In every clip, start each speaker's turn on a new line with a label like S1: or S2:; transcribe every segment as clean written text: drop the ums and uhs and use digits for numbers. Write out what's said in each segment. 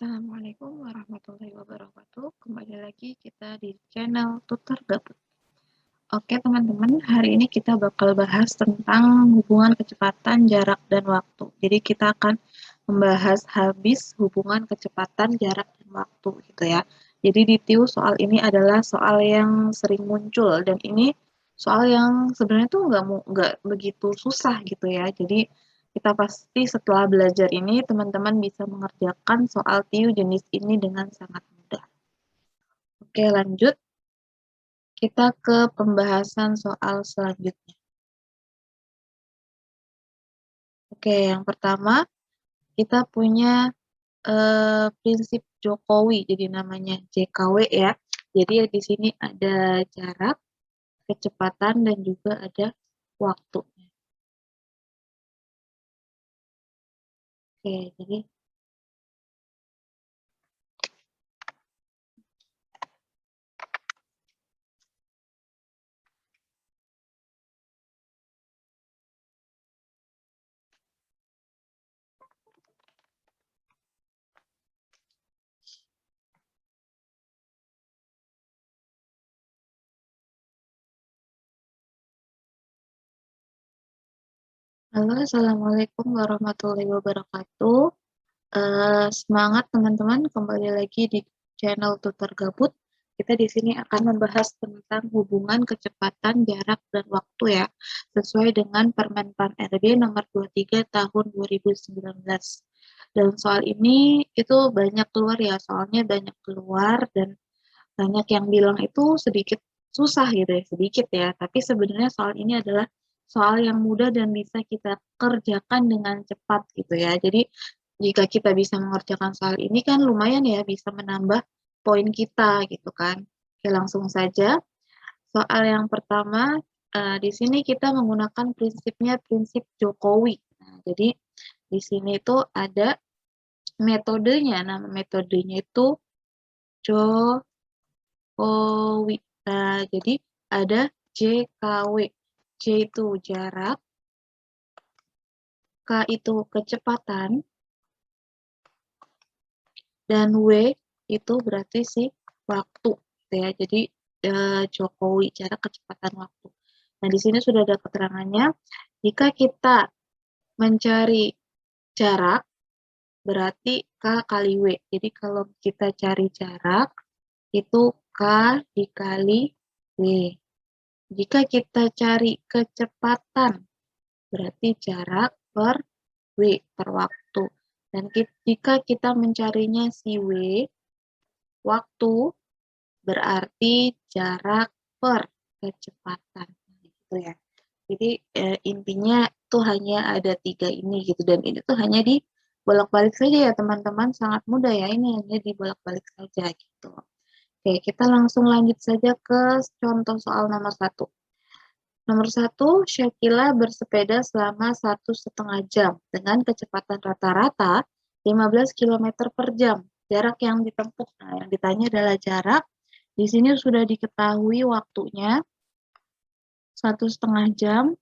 S1: Assalamualaikum warahmatullahi wabarakatuh. Kembali lagi kita di channel Tutor Gabut. Oke teman-teman, hari ini kita bakal bahas tentang hubungan kecepatan, jarak, dan waktu. Jadi kita akan membahas habis hubungan kecepatan, jarak, dan waktu gitu ya. Jadi di TIU soal ini adalah soal yang sering muncul dan ini soal yang sebenarnya tuh nggak begitu susah gitu ya. Jadi kita pasti setelah belajar ini teman-teman bisa mengerjakan soal TIU jenis ini dengan sangat mudah. Oke, lanjut. Kita ke pembahasan soal selanjutnya. Oke, yang pertama kita punya prinsip Jokowi, jadi namanya JKW ya. Jadi di sini ada jarak, kecepatan, dan juga ada waktunya. Oke, jadi halo, assalamualaikum warahmatullahi wabarakatuh. Semangat teman-teman, kembali lagi di channel Tutor Gabut. Kita di sini akan membahas tentang hubungan kecepatan, jarak, dan waktu ya, sesuai dengan Permen PAN RB nomor 23 tahun 2019. Dan soal ini itu banyak keluar ya, soalnya banyak keluar dan banyak yang bilang itu sedikit susah gitu ya, sedikit ya. Tapi sebenarnya soal ini adalah soal yang mudah dan bisa kita kerjakan dengan cepat gitu ya. Jadi jika kita bisa mengerjakan soal ini kan lumayan ya bisa menambah poin kita gitu kan. Oke, langsung saja. Soal yang pertama, di sini kita menggunakan prinsipnya prinsip Jokowi. Nah, jadi di sini itu ada metodenya. Nama metodenya itu Jokowi. Nah, jadi ada JKW. J itu jarak, K itu kecepatan, dan W itu berarti si waktu. Gitu ya. Jadi Jokowi, jarak, kecepatan, waktu. Nah, di sini sudah ada keterangannya. Jika kita mencari jarak, berarti K kali W. Jadi kalau kita cari jarak, itu K dikali W. Jika kita cari kecepatan, berarti jarak per W, per waktu. Dan jika kita mencarinya si W, waktu, berarti jarak per kecepatan. Gitu ya. Jadi intinya tuh hanya ada 3 ini gitu. Dan ini tuh hanya di bolak-balik saja ya teman-teman. Sangat mudah ya, ini hanya di bolak-balik saja gitu. Oke, kita langsung lanjut saja ke contoh soal nomor 1. Nomor 1, Syakila bersepeda selama 1,5 jam dengan kecepatan rata-rata 15 km per jam. Jarak yang ditempuh, nah yang ditanya adalah jarak. Di sini sudah diketahui waktunya 1,5 jam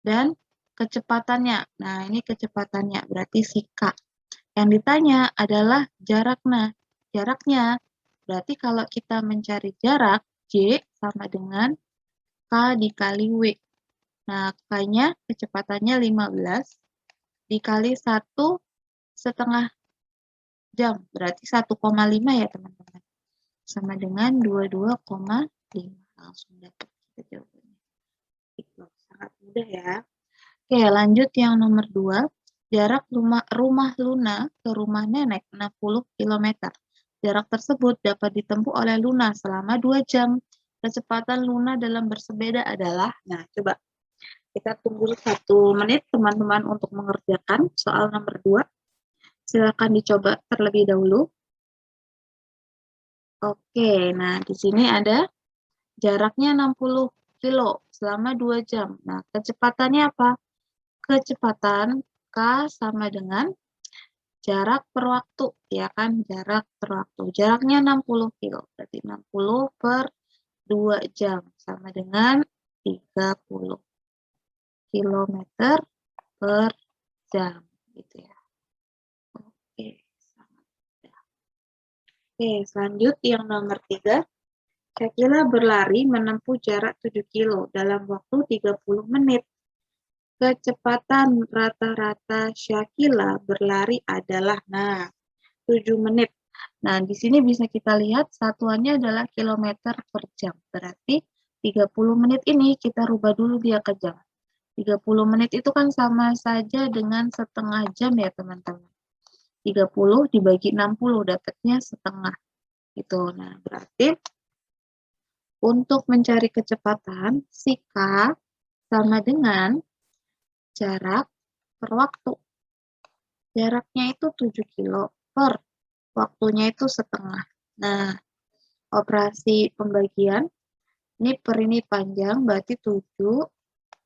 S1: dan kecepatannya. Nah ini kecepatannya berarti si K. Yang ditanya adalah jaraknya. Jaraknya berarti kalau kita mencari jarak, J sama dengan K dikali W. Nah, K-nya kecepatannya 15 dikali 1,5 jam. Berarti 1,5 ya teman-teman. Sama dengan 22,5. Langsung dapat kita jawabannya. Itu sangat mudah ya. Oke, lanjut yang nomor 2. Jarak rumah Luna ke rumah nenek 60 km. Jarak tersebut dapat ditempuh oleh Luna selama 2 jam. Kecepatan Luna dalam bersepeda adalah, nah coba kita tunggu 1 menit teman-teman untuk mengerjakan soal nomor 2. Silakan dicoba terlebih dahulu. Oke, nah di sini ada jaraknya 60 kilo selama 2 jam. Nah, kecepatannya apa? Kecepatan K sama dengan jarak per waktu, ya kan? Jarak per waktu. Jaraknya 60 kilo, berarti 60 per 2 jam sama dengan 30 kilometer per jam, gitu ya. Oke, sangat mudah. Oke, lanjut yang nomor 3. Syakila berlari menempuh jarak 7 kilo dalam waktu 30 menit. Kecepatan rata-rata Syakila berlari adalah, 7 menit. Nah, di sini bisa kita lihat satuannya adalah kilometer per jam. Berarti 30 menit ini kita rubah dulu dia ke jam. 30 menit itu kan sama saja dengan setengah jam ya, teman-teman. 30 dibagi 60 dapatnya setengah. Gitu. Nah, berarti untuk mencari kecepatan, si K sama dengan jarak per waktu. Jaraknya itu 7 kilo per waktunya itu setengah. Nah, operasi pembagian, ini per ini panjang, berarti 7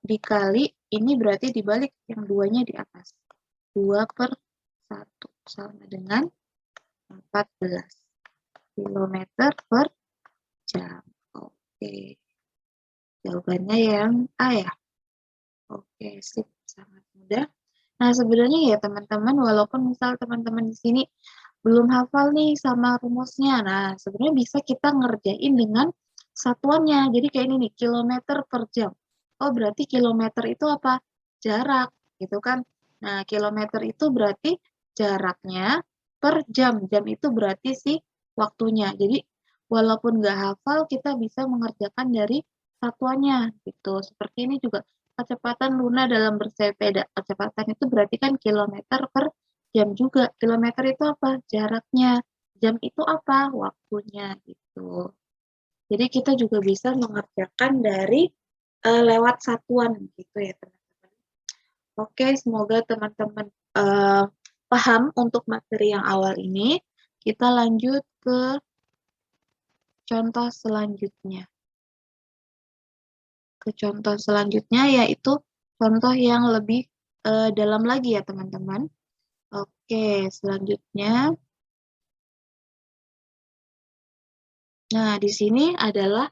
S1: dikali, ini berarti dibalik, yang 2-nya di atas. 2 per 1 sama dengan 14 kilometer per jam. Oke, jawabannya yang A ya. Oke, sip, sangat mudah. Nah, sebenarnya ya teman-teman, walaupun misal teman-teman di sini belum hafal nih sama rumusnya, nah sebenarnya bisa kita ngerjain dengan satuannya. Jadi kayak ini nih, kilometer per jam. Oh, berarti kilometer itu apa? Jarak, gitu kan. Nah, kilometer itu berarti jaraknya per jam. Jam itu berarti sih waktunya. Jadi, walaupun nggak hafal, kita bisa mengerjakan dari satuannya, gitu. Seperti ini juga kecepatan Luna dalam bersepeda. Kecepatan itu berarti kan kilometer per jam juga. Kilometer itu apa? Jaraknya. Jam itu apa? Waktunya gitu. Jadi kita juga bisa mengerjakan dari lewat satuan gitu ya teman-teman. Oke, semoga teman-teman paham untuk materi yang awal ini. Kita lanjut ke contoh selanjutnya. Ke contoh selanjutnya yaitu contoh yang lebih dalam lagi ya teman-teman. Oke, selanjutnya. Nah, di sini adalah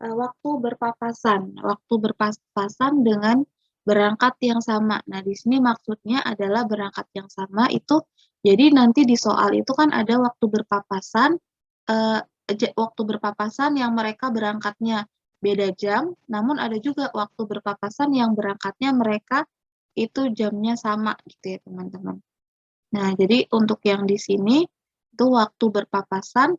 S1: waktu berpapasan. Waktu berpapasan dengan berangkat yang sama. Nah, di sini maksudnya adalah berangkat yang sama itu, jadi nanti di soal itu kan ada waktu berpapasan, waktu berpapasan yang mereka berangkatnya beda jam, namun ada juga waktu berpapasan yang berangkatnya mereka itu jamnya sama gitu ya teman-teman. Nah, jadi untuk yang di sini itu waktu berpapasan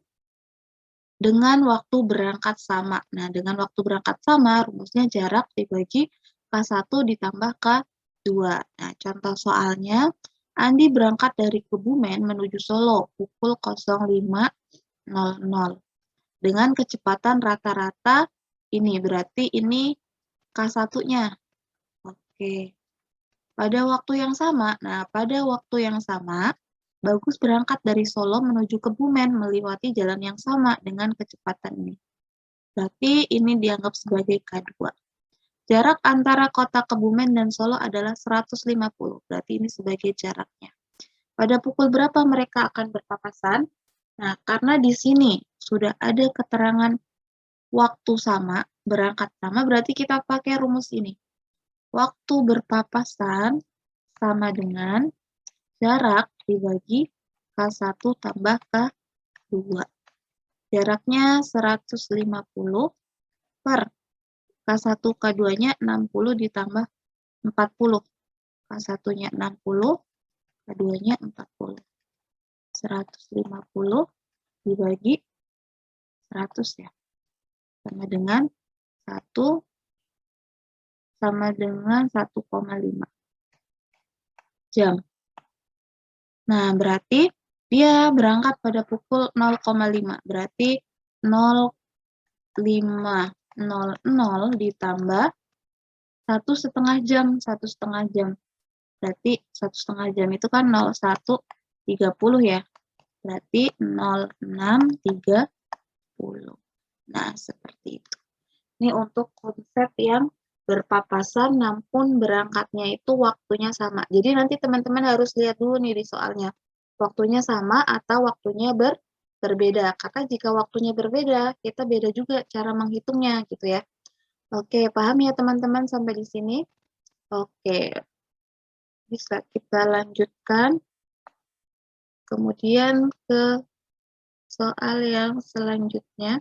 S1: dengan waktu berangkat sama. Nah, dengan waktu berangkat sama, rumusnya jarak dibagi K1 ditambah K2. Nah, contoh soalnya, Andi berangkat dari Kebumen menuju Solo pukul 05.00 dengan kecepatan rata-rata ini, berarti ini K1-nya. Oke. Pada waktu yang sama, pada waktu yang sama, Bagus berangkat dari Solo menuju Kebumen melewati jalan yang sama dengan kecepatan ini. Berarti ini dianggap sebagai K2. Jarak antara kota Kebumen dan Solo adalah 150, berarti ini sebagai jaraknya. Pada pukul berapa mereka akan berpapasan? Nah, karena di sini sudah ada keterangan waktu sama, berangkat sama, berarti kita pakai rumus ini. Waktu berpapasan sama dengan jarak dibagi K1 tambah K2. Jaraknya 150 per K1 K2-nya 60 ditambah 40. K1-nya 60, K2-nya 40. 150 dibagi 100 ya. Sama dengan 1 sama dengan 1,5 jam. Nah, berarti dia berangkat pada pukul 0,5. Berarti 0,500 ditambah 1,5 jam. 1,5 jam. Berarti 1,5 jam itu kan 0,130 ya. Berarti 0,630. Nah, seperti itu. Ini untuk konsep yang berpapasan namun berangkatnya itu waktunya sama. Jadi nanti teman-teman harus lihat dulu nih di soalnya. Waktunya sama atau waktunya berbeda. Karena jika waktunya berbeda, kita beda juga cara menghitungnya gitu ya. Oke, paham ya teman-teman sampai di sini? Oke. Bisa kita lanjutkan. Kemudian ke soal yang selanjutnya,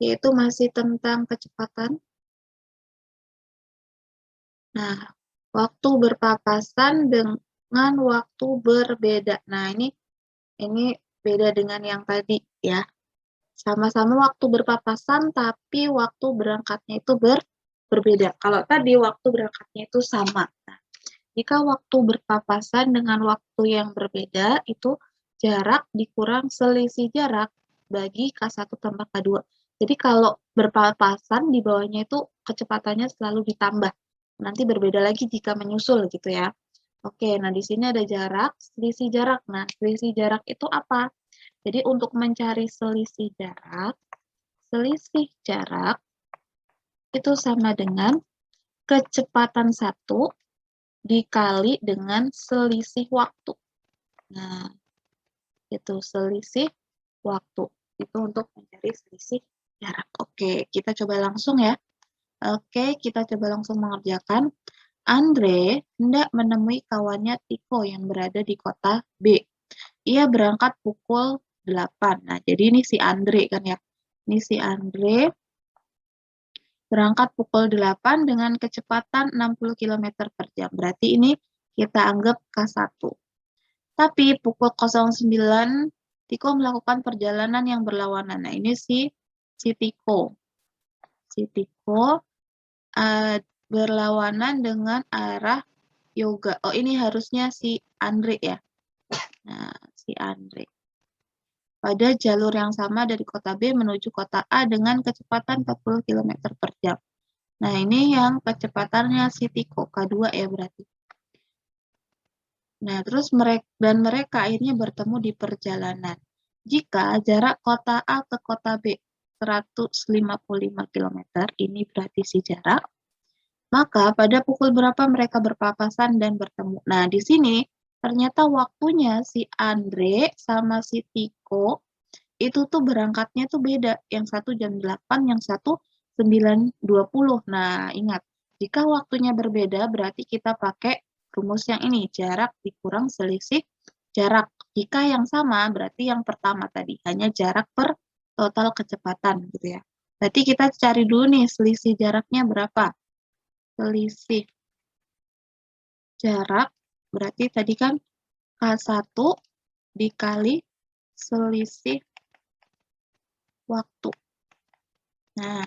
S1: yaitu masih tentang kecepatan. Nah, waktu berpapasan dengan waktu berbeda. Nah, ini beda dengan yang tadi ya. Sama-sama waktu berpapasan, tapi waktu berangkatnya itu berbeda. Kalau tadi waktu berangkatnya itu sama. Nah, jika waktu berpapasan dengan waktu yang berbeda, itu jarak dikurang selisih jarak bagi K1 tambah K2. Jadi kalau berpapasan di bawahnya itu kecepatannya selalu ditambah. Nanti berbeda lagi jika menyusul gitu ya. Oke, nah di sini ada jarak, selisih jarak. Nah, selisih jarak itu apa? Jadi untuk mencari selisih jarak itu sama dengan kecepatan 1 dikali dengan selisih waktu. Nah, itu selisih waktu. Itu untuk mencari selisih jarak. Oke, kita coba langsung ya. Oke, kita coba langsung mengerjakan. Andre hendak menemui kawannya Tiko yang berada di kota B. Ia berangkat pukul 8. Nah, jadi ini si Andre kan ya. Ini si Andre berangkat pukul 8 dengan kecepatan 60 km per jam. Berarti ini kita anggap K1. Tapi pukul 09, Tiko melakukan perjalanan yang berlawanan. Nah, ini si Tiko. Si Tiko berlawanan dengan arah yoga. Oh, ini harusnya si Andre ya. Nah, si Andre. Pada jalur yang sama dari kota B menuju kota A dengan kecepatan 40 km per jam. Nah, ini yang kecepatannya si Tiko, K2 ya berarti. Nah, terus mereka akhirnya bertemu di perjalanan. Jika jarak kota A ke kota B 155 km, ini berarti si jarak, maka pada pukul berapa mereka berpapasan dan bertemu. Nah, di sini ternyata waktunya si Andre sama si Tiko itu tuh berangkatnya tuh beda. Yang satu jam 8, yang satu 9.20. Nah, ingat, jika waktunya berbeda berarti kita pakai rumus yang ini, jarak dikurang selisih jarak. Jika yang sama berarti yang pertama tadi, hanya jarak per total kecepatan gitu ya. Berarti kita cari dulu nih selisih jaraknya berapa. Selisih jarak berarti tadi kan K1 dikali selisih waktu. Nah,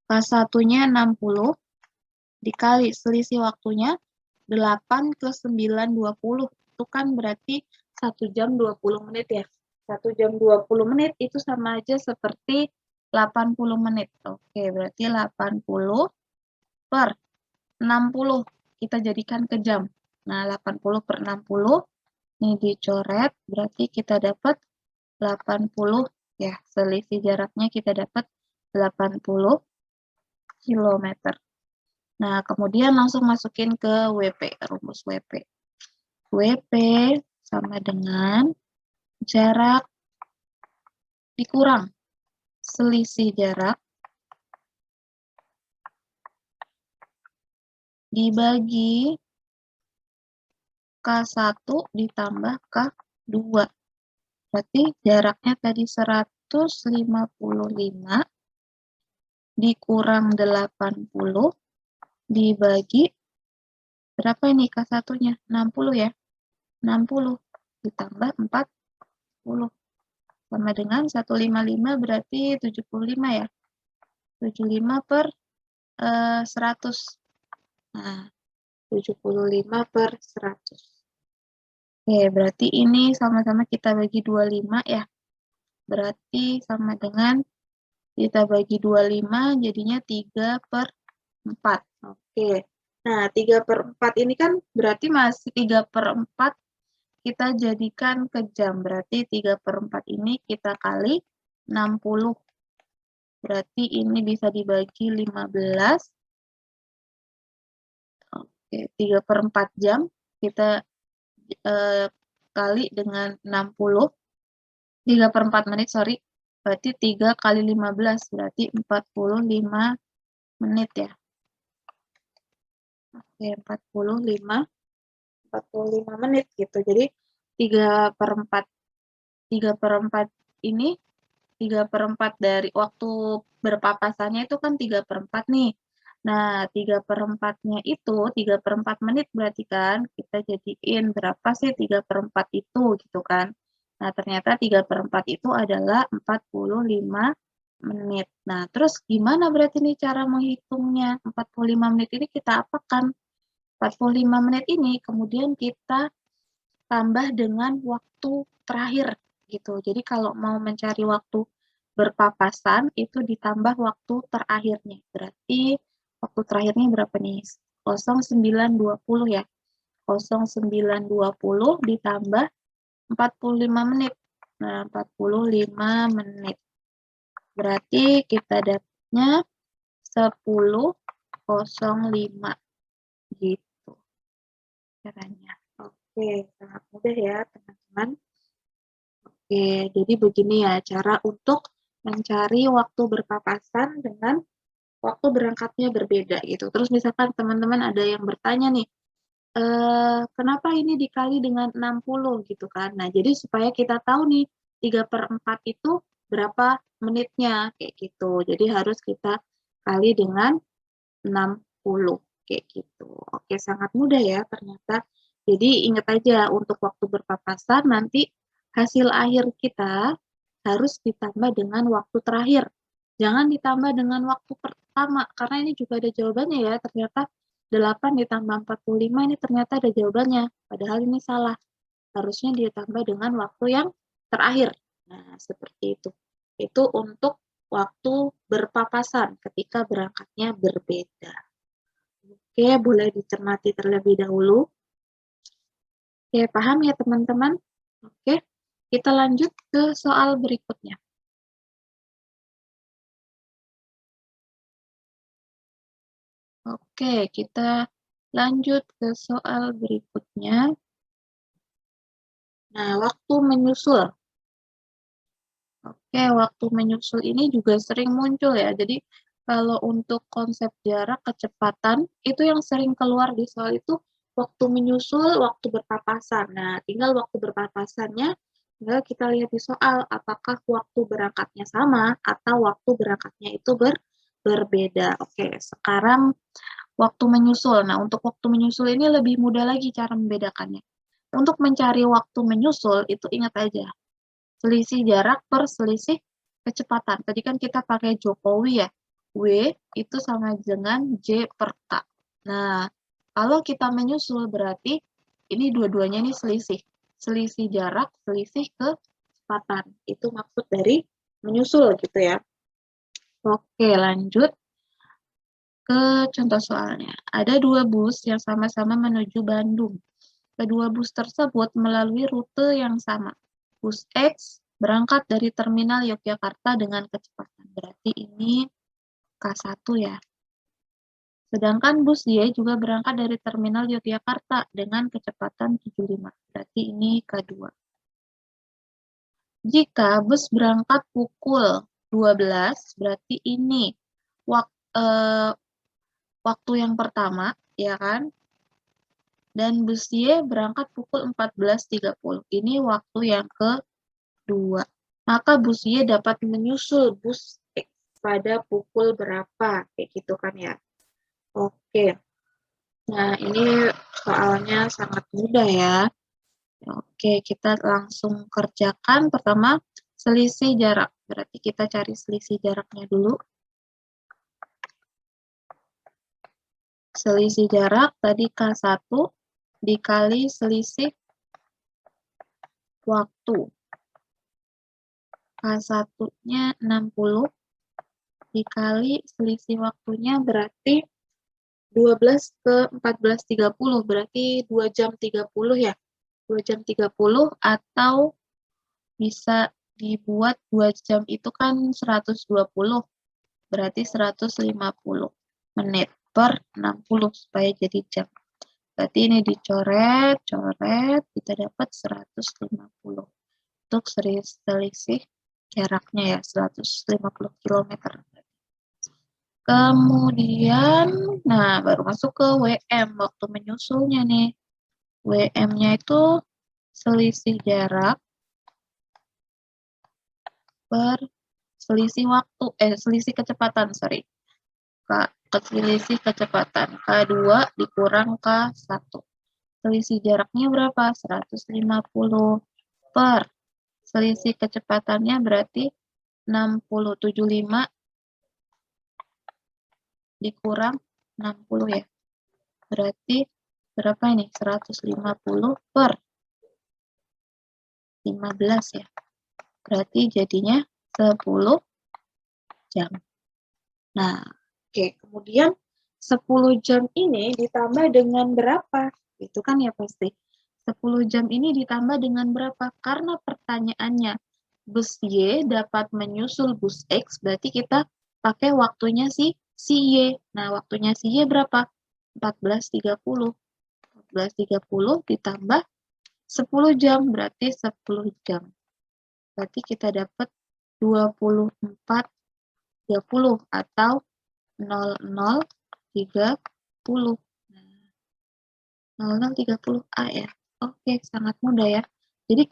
S1: K1-nya 60 dikali selisih waktunya 8 ke 9.20. Itu kan berarti 1 jam 20 menit ya. 1 jam 20 menit itu sama aja seperti 80 menit. Oke, berarti 80 per 60. Kita jadikan ke jam. Nah, 80 per 60 ini dicoret, berarti kita dapat 80 ya. Selisih jaraknya kita dapat 80 km. Nah, kemudian langsung masukin ke WP, rumus WP. WP sama dengan jarak dikurang selisih jarak dibagi K1 ditambah K2. Berarti jaraknya tadi 155 dikurang 80 dibagi berapa ini K1-nya? 60 ya. 60 ditambah 40 sama dengan 155 berarti 75 ya. 75 per 100. Nah, 75 per 100. Oke, berarti ini sama-sama kita bagi 25 ya. Berarti sama dengan kita bagi 25 jadinya 3 per 4. Oke. Nah, 3 per 4 ini kan berarti masih 3 per 4 kita jadikan ke jam. Berarti 3 per 4 ini kita kali 60. Berarti ini bisa dibagi 15. Oke, 3 per 4 jam kita kali dengan 60. 3 per 4 menit, sorry. Berarti 3 kali 15, berarti 45 menit ya. Oke, 45 menit gitu. Jadi 3 per 4 ini 3/4 dari waktu berpapasannya itu kan 3/4 nih. Nah, 3/4-nya itu 3/4 menit berarti kan, kita jadiin berapa sih 3/4 itu gitu kan. Nah, ternyata 3/4 itu adalah 45 menit. Nah, terus gimana berarti nih cara menghitungnya? 45 menit ini kita apakan? 45 menit ini kemudian kita tambah dengan waktu terakhir gitu. Jadi kalau mau mencari waktu berpapasan itu ditambah waktu terakhirnya. Berarti waktu terakhirnya berapa nih? 09.20 ya. 09.20 ditambah 45 menit. Nah, 45 menit. Berarti kita dapatnya 10.05 gitu caranya. Oke, sangat mudah ya teman-teman. Oke, jadi begini ya cara untuk mencari waktu berpapasan dengan waktu berangkatnya berbeda gitu. Terus misalkan teman-teman ada yang bertanya nih, kenapa ini dikali dengan 60 gitu kan. Nah, jadi supaya kita tahu nih 3/4 itu berapa menitnya kayak gitu. Jadi harus kita kali dengan 60 kayak gitu. Oke, sangat mudah ya ternyata. Jadi ingat aja untuk waktu berpapasan nanti hasil akhir kita harus ditambah dengan waktu terakhir. Jangan ditambah dengan waktu pertama karena ini juga ada jawabannya ya. Ternyata 8 ditambah 45 ini ternyata ada jawabannya. Padahal ini salah. Harusnya ditambah dengan waktu yang terakhir. Nah, seperti itu. Itu untuk waktu berpapasan ketika berangkatnya berbeda. Oke, boleh dicermati terlebih dahulu. Oke, paham ya teman-teman? Oke, kita lanjut ke soal berikutnya. Oke, kita lanjut ke soal berikutnya. Nah, waktu menyusul. Oke, waktu menyusul ini juga sering muncul ya. Jadi, kalau untuk konsep jarak kecepatan, itu yang sering keluar di soal itu waktu menyusul, waktu berpapasan. Nah, tinggal waktu berpapasannya, tinggal kita lihat di soal, apakah waktu berangkatnya sama atau waktu berangkatnya itu berbeda. Oke, sekarang waktu menyusul. Nah, untuk waktu menyusul ini lebih mudah lagi cara membedakannya. Untuk mencari waktu menyusul, itu ingat aja, selisih jarak per selisih kecepatan. Tadi kan kita pakai Jokowi ya. W itu sama dengan J per K. Nah, kalau kita menyusul berarti ini dua-duanya ini selisih. Selisih jarak, selisih kecepatan. Itu maksud dari menyusul gitu ya. Oke, lanjut ke contoh soalnya. Ada dua bus yang sama-sama menuju Bandung. Kedua bus tersebut melalui rute yang sama. Bus X berangkat dari terminal Yogyakarta dengan kecepatan. Berarti ini K1 ya. Sedangkan bus Y juga berangkat dari terminal Yogyakarta dengan kecepatan 75. Berarti ini K2. Jika bus berangkat pukul 12, berarti ini waktu yang pertama, ya kan? Dan bus Y berangkat pukul 14.30. Ini waktu yang kedua. Maka bus Y dapat menyusul bus X pada pukul berapa? Kayak gitu kan ya. Oke. Nah, ini soalnya sangat mudah ya. Oke, kita langsung kerjakan. Pertama, selisih jarak. Berarti kita cari selisih jaraknya dulu. Selisih jarak tadi K1 dikali selisih waktu. K1-nya 60 dikali selisih waktunya berarti 12 ke 14.30, berarti 2 jam 30 ya. 2 jam 30 atau bisa dibuat 2 jam itu kan 120, berarti 150 menit per 60 supaya jadi jam. Berarti ini dicoret, coret, kita dapat 150. Untuk selisih jaraknya ya, 150 km. Kemudian, nah baru masuk ke WM, waktu menyusulnya nih. WM-nya itu selisih jarak per selisih waktu, selisih kecepatan, sorry. Selisih kecepatan, K2 dikurang K1. Selisih jaraknya berapa? 150 per selisih kecepatannya berarti 60, 75 dikurang 60 ya. Berarti berapa ini? 150 per 15 ya. Berarti jadinya 10 jam. Nah, oke. Kemudian 10 jam ini ditambah dengan berapa? Itu kan ya pasti. 10 jam ini ditambah dengan berapa? Karena pertanyaannya bus Y dapat menyusul bus X, berarti kita pakai waktunya si Y. Nah, waktunya si Y berapa? 14.30. 14.30 ditambah 10 jam, berarti 10 jam. Berarti kita dapat 24.30 atau 00.30. Nah, 00.30A ya. Oke, sangat mudah ya. Jadi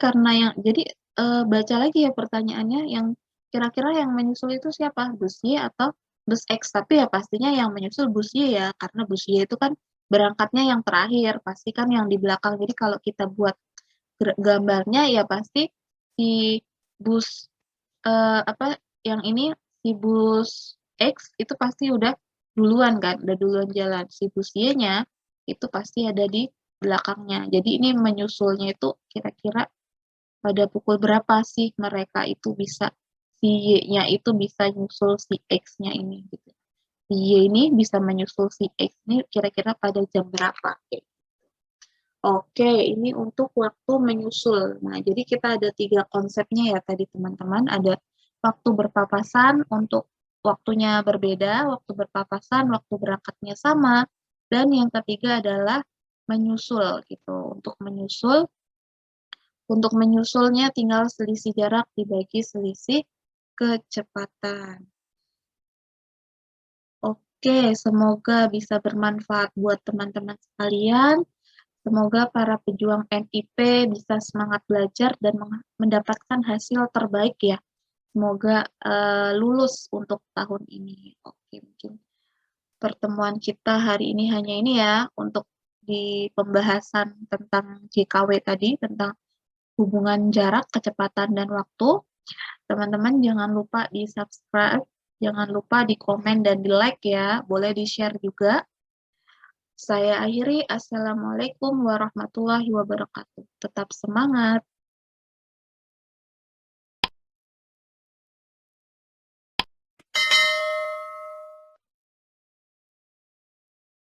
S1: baca lagi ya pertanyaannya, yang kira-kira yang menyusul itu siapa? Bus Y atau bus X? Tapi ya pastinya yang menyusul bus Y ya, karena bus Y itu kan berangkatnya yang terakhir, pasti kan yang di belakang. Jadi kalau kita buat gambarnya ya pasti si bus yang ini, si bus X itu pasti udah duluan kan, udah duluan jalan. Si bus Y-nya itu pasti ada di belakangnya. Jadi ini menyusulnya itu kira-kira pada pukul berapa sih mereka itu bisa, si Y-nya itu bisa nyusul si X-nya ini gitu. Si Y ini bisa menyusul si X ini kira-kira pada jam berapa? Oke, ini untuk waktu menyusul. Nah, jadi kita ada 3 konsepnya ya tadi teman-teman. Ada waktu berpapasan untuk waktunya berbeda, waktu berpapasan, waktu berangkatnya sama, dan yang ketiga adalah menyusul gitu. Untuk menyusulnya tinggal selisih jarak dibagi selisih kecepatan. Oke, semoga bisa bermanfaat buat teman-teman sekalian. Semoga para pejuang NIP bisa semangat belajar dan mendapatkan hasil terbaik ya. Semoga lulus untuk tahun ini. Oke, mungkin pertemuan kita hari ini hanya ini ya, untuk di pembahasan tentang JKW tadi, tentang hubungan jarak, kecepatan, dan waktu. Teman-teman jangan lupa di subscribe, jangan lupa di komen dan di like ya, boleh di share juga. Saya akhiri, Assalamualaikum warahmatullahi wabarakatuh. Tetap semangat.